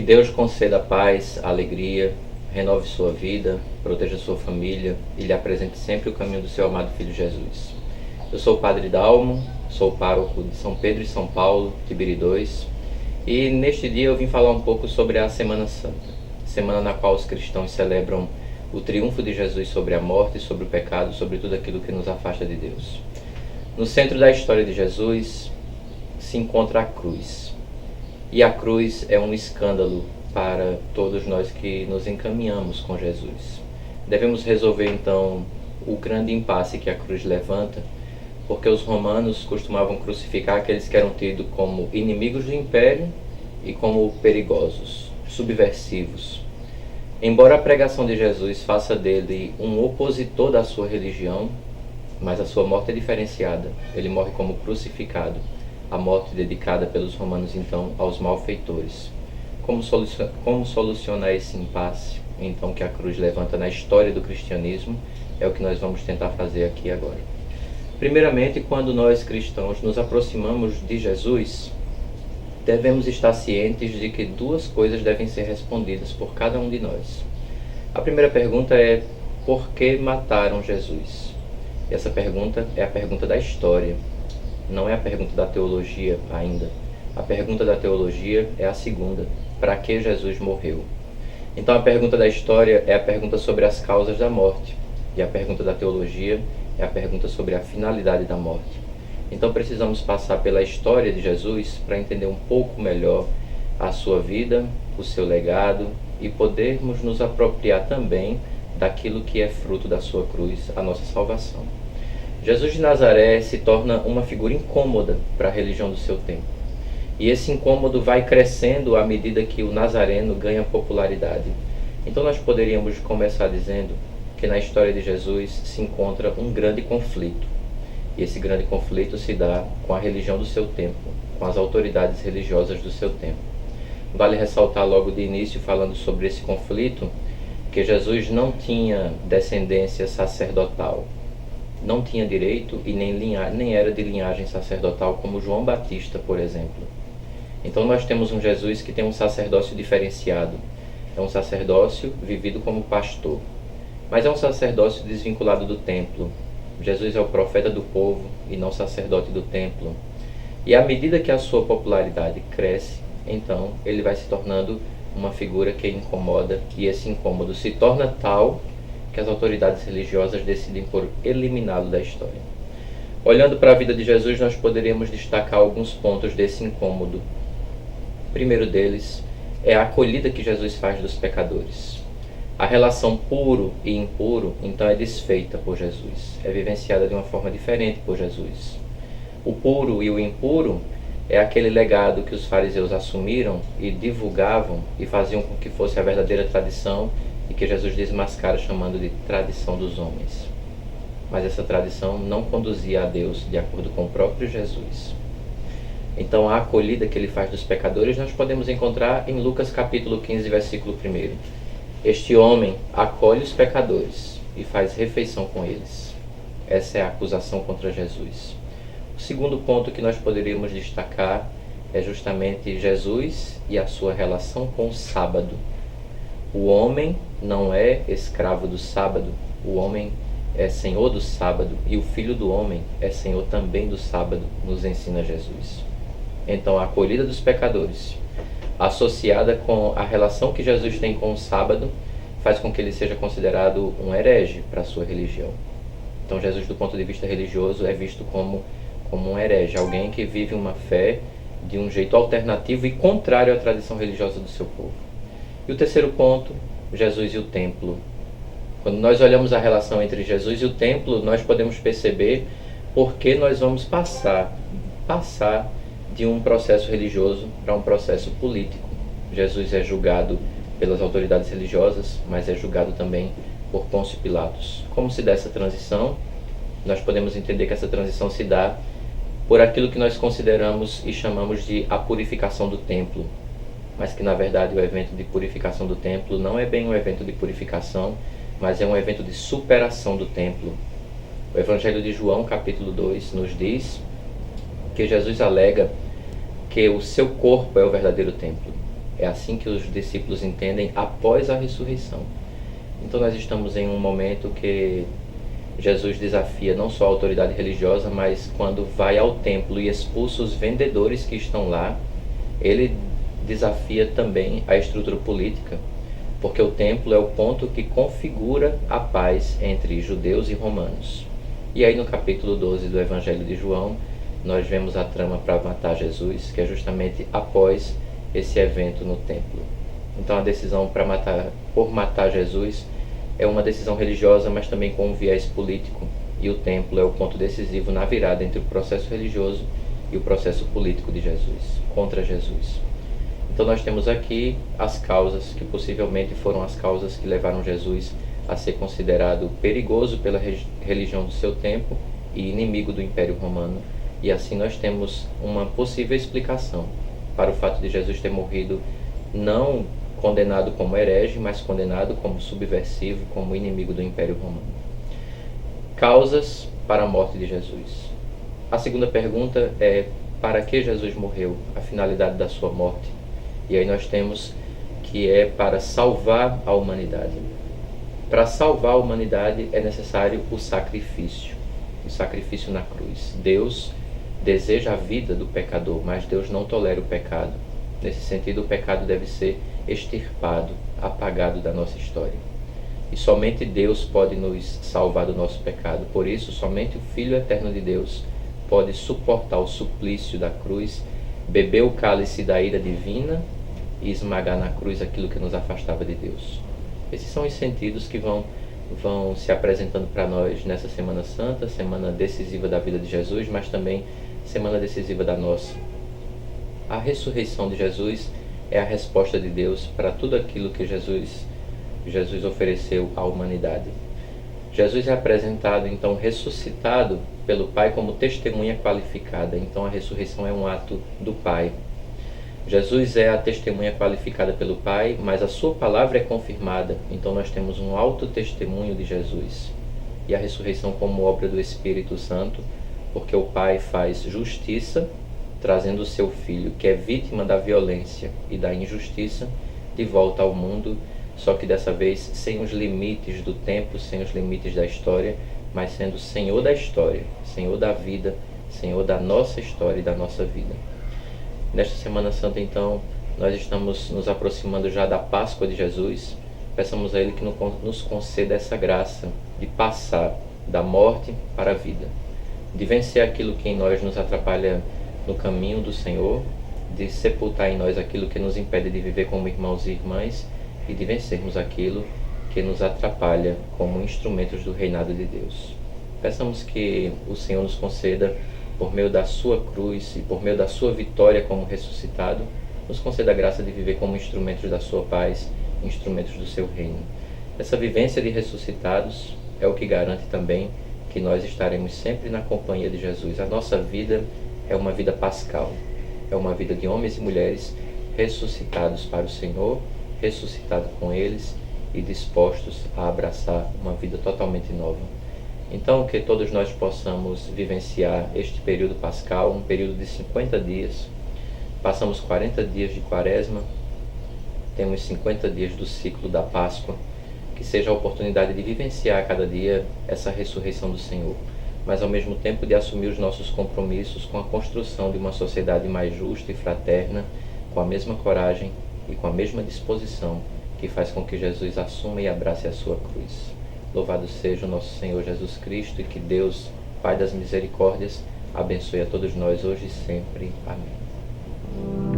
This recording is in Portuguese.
Deus conceda paz, alegria, renove sua vida, proteja sua família e lhe apresente sempre o caminho do seu amado Filho Jesus. Eu sou o Padre Dalmo, sou pároco de São Pedro e São Paulo, Tibiri 2, e neste dia eu vim falar um pouco sobre a Semana Santa, semana na qual os cristãos celebram o triunfo de Jesus sobre a morte, sobre o pecado, sobre tudo aquilo que nos afasta de Deus. No centro da história de Jesus se encontra a cruz. E a cruz é um escândalo para todos nós que nos encaminhamos com Jesus. Devemos resolver então o grande impasse que a cruz levanta, porque os romanos costumavam crucificar aqueles que eram tidos como inimigos do império e como perigosos, subversivos. Embora a pregação de Jesus faça dele um opositor da sua religião, mas a sua morte é diferenciada. Ele morre como crucificado, a morte dedicada pelos romanos então aos malfeitores. Como solucionar esse impasse então que a cruz levanta na história do cristianismo é o que nós vamos tentar fazer aqui agora. Primeiramente, quando nós cristãos nos aproximamos de Jesus, devemos estar cientes de que duas coisas devem ser respondidas por cada um de nós. A primeira pergunta é: por que mataram Jesus? E essa pergunta é a pergunta da história, não é a pergunta da teologia ainda. A pergunta da teologia é a segunda: para que Jesus morreu? Então a pergunta da história é a pergunta sobre as causas da morte, e a pergunta da teologia é a pergunta sobre a finalidade da morte. Então precisamos passar pela história de Jesus para entender um pouco melhor a sua vida, o seu legado e podermos nos apropriar também daquilo que é fruto da sua cruz, a nossa salvação. Jesus de Nazaré se torna uma figura incômoda para a religião do seu tempo. E esse incômodo vai crescendo à medida que o nazareno ganha popularidade. Então nós poderíamos começar dizendo que na história de Jesus se encontra um grande conflito. E esse grande conflito se dá com a religião do seu tempo, com as autoridades religiosas do seu tempo. Vale ressaltar logo de início, falando sobre esse conflito, que Jesus não tinha descendência sacerdotal. Não tinha direito e nem era de linhagem sacerdotal como João Batista, por exemplo. Então nós temos um Jesus que tem um sacerdócio diferenciado. É um sacerdócio vivido como pastor. Mas é um sacerdócio desvinculado do templo. Jesus é o profeta do povo e não sacerdote do templo. E à medida que a sua popularidade cresce, então ele vai se tornando uma figura que incomoda, e esse incômodo se torna tal que as autoridades religiosas decidem por eliminá-lo da história. Olhando para a vida de Jesus, nós poderíamos destacar alguns pontos desse incômodo. O primeiro deles é a acolhida que Jesus faz dos pecadores. A relação puro e impuro, então, é desfeita por Jesus, é vivenciada de uma forma diferente por Jesus. O puro e o impuro é aquele legado que os fariseus assumiram e divulgavam e faziam com que fosse a verdadeira tradição e que Jesus desmascara chamando de tradição dos homens. Mas essa tradição não conduzia a Deus de acordo com o próprio Jesus. Então a acolhida que ele faz dos pecadores nós podemos encontrar em Lucas capítulo 15, versículo 1. Este homem acolhe os pecadores e faz refeição com eles. Essa é a acusação contra Jesus. O segundo ponto que nós poderíamos destacar é justamente Jesus e a sua relação com o sábado. O homem não é escravo do sábado, o homem é senhor do sábado e o Filho do homem é senhor também do sábado, nos ensina Jesus. Então a acolhida dos pecadores, associada com a relação que Jesus tem com o sábado, faz com que ele seja considerado um herege para a sua religião. Então Jesus, do ponto de vista religioso, é visto como um herege, alguém que vive uma fé de um jeito alternativo e contrário à tradição religiosa do seu povo. E o terceiro ponto, Jesus e o templo. Quando nós olhamos a relação entre Jesus e o templo, nós podemos perceber por que nós vamos passar de um processo religioso para um processo político. Jesus é julgado pelas autoridades religiosas, mas é julgado também por Pôncio Pilatos. Como se dá essa transição? Nós podemos entender que essa transição se dá por aquilo que nós consideramos e chamamos de a purificação do templo, mas que na verdade o evento de purificação do templo não é bem um evento de purificação, mas é um evento de superação do templo. O Evangelho de João, capítulo 2, nos diz que Jesus alega que o seu corpo é o verdadeiro templo. É assim que os discípulos entendem após a ressurreição. Então nós estamos em um momento que Jesus desafia não só a autoridade religiosa, mas quando vai ao templo e expulsa os vendedores que estão lá, ele desafia também a estrutura política, porque o templo é o ponto que configura a paz entre judeus e romanos. E aí no capítulo 12 do Evangelho de João, nós vemos a trama para matar Jesus, que é justamente após esse evento no templo. Então a decisão por matar Jesus é uma decisão religiosa, mas também com um viés político, e o templo é o ponto decisivo na virada entre o processo religioso e o processo político de Jesus, contra Jesus. Então nós temos aqui as causas que possivelmente foram as causas que levaram Jesus a ser considerado perigoso pela religião do seu tempo e inimigo do Império Romano. E assim nós temos uma possível explicação para o fato de Jesus ter morrido não condenado como herege, mas condenado como subversivo, como inimigo do Império Romano. Causas para a morte de Jesus. A segunda pergunta é: para que Jesus morreu? A finalidade da sua morte. E aí nós temos que é para salvar a humanidade. Para salvar a humanidade é necessário o sacrifício na cruz. Deus deseja a vida do pecador, mas Deus não tolera o pecado. Nesse sentido, o pecado deve ser extirpado, apagado da nossa história. E somente Deus pode nos salvar do nosso pecado. Por isso, somente o Filho eterno de Deus pode suportar o suplício da cruz, beber o cálice da ira divina e esmagar na cruz aquilo que nos afastava de Deus. Esses são os sentidos que vão se apresentando para nós nessa Semana Santa, semana decisiva da vida de Jesus, mas também semana decisiva da nossa. A ressurreição de Jesus é a resposta de Deus para tudo aquilo que Jesus ofereceu à humanidade. Jesus é apresentado, então, ressuscitado pelo Pai como testemunha qualificada. Então, a ressurreição é um ato do Pai. Jesus é a testemunha qualificada pelo Pai, mas a sua palavra é confirmada. Então, nós temos um alto testemunho de Jesus. E a ressurreição como obra do Espírito Santo, porque o Pai faz justiça, trazendo o seu Filho, que é vítima da violência e da injustiça, de volta ao mundo, só que dessa vez sem os limites do tempo, sem os limites da história, mas sendo Senhor da história, Senhor da vida, Senhor da nossa história e da nossa vida. Nesta Semana Santa, então, nós estamos nos aproximando já da Páscoa de Jesus. Peçamos a Ele que nos conceda essa graça de passar da morte para a vida, de vencer aquilo que em nós nos atrapalha no caminho do Senhor, de sepultar em nós aquilo que nos impede de viver como irmãos e irmãs e de vencermos aquilo que nos atrapalha como instrumentos do reinado de Deus. Peçamos que o Senhor nos conceda, por meio da sua cruz e por meio da sua vitória como ressuscitado, nos conceda a graça de viver como instrumentos da sua paz, instrumentos do seu reino. Essa vivência de ressuscitados é o que garante também que nós estaremos sempre na companhia de Jesus. A nossa vida é uma vida pascal, é uma vida de homens e mulheres ressuscitados para o Senhor, ressuscitados com eles e dispostos a abraçar uma vida totalmente nova. Então, que todos nós possamos vivenciar este período pascal, um período de 50 dias. Passamos 40 dias de Quaresma, temos 50 dias do ciclo da Páscoa, que seja a oportunidade de vivenciar a cada dia essa ressurreição do Senhor, mas ao mesmo tempo de assumir os nossos compromissos com a construção de uma sociedade mais justa e fraterna, com a mesma coragem e com a mesma disposição que faz com que Jesus assuma e abrace a sua cruz. Louvado seja o nosso Senhor Jesus Cristo, e que Deus, Pai das misericórdias, abençoe a todos nós hoje e sempre. Amém.